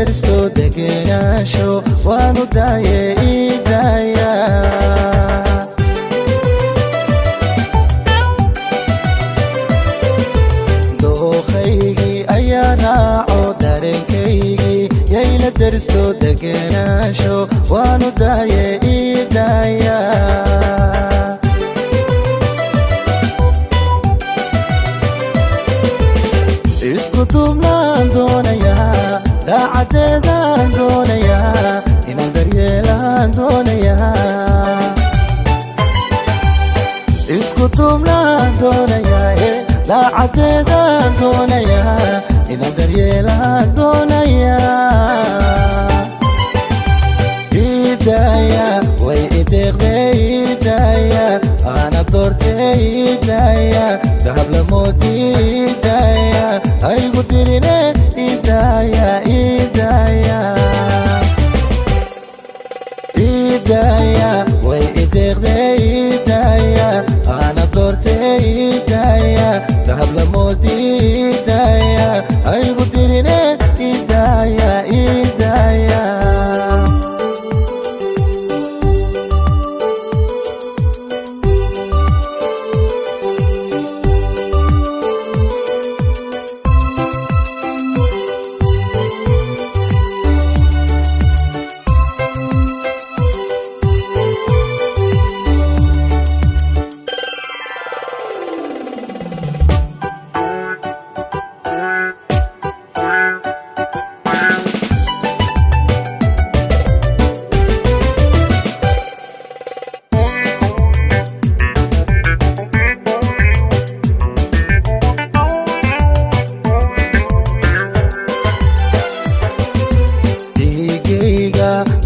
deristo degenaansho waanu daaye idaaya dooqaygii ayaa raaco dareenkaygii yayla deristo degenaansho waanu daaye idaaya isku duubnaan doonayaa daacadeedaan doonayaa inaan daryeelaan doonayaa isku duubnaan doonayaa daacadeedaan doonayaa inaan daryeelaan doonayaa idaaya way ideeqdee idaaya ana doortee idaaya dahab lamoodii idaaya haygu dirine idaaya idaaya idaaya way ideeqdee idaaya ana doortee idaaya dahab lamoodii idaaya haygu dirine idaaya idaaya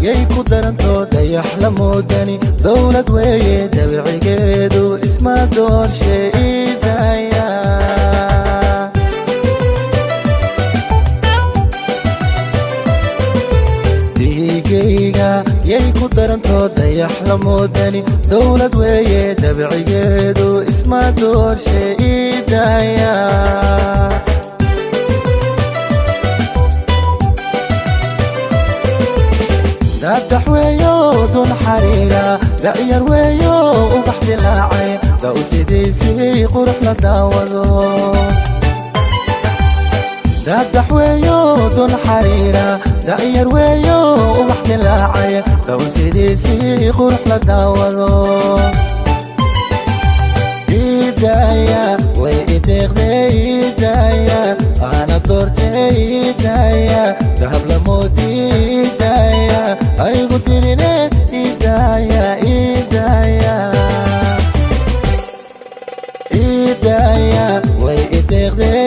yay ku daranto dayax la moodani dowlad weeye dabicigeedu isma doorshe idaaya dhiigayga yay ku daranto dayax la moodani dowlad weeye dabicigeedu isma doorshe idaaya dadax weeyo dun xariira da'yar weeyo ubax dilaacay da u sidaysay qurux la daawado dadax weeyo dun xariira da'yar weeyo ubax dilaacay da u sidaysay qurux la daawado idaaya way ideeqdee idaaya ana doortee idaaya dahab lamoodii idaaya haygu dirine idaaya idaaya idaaya way ideeqdee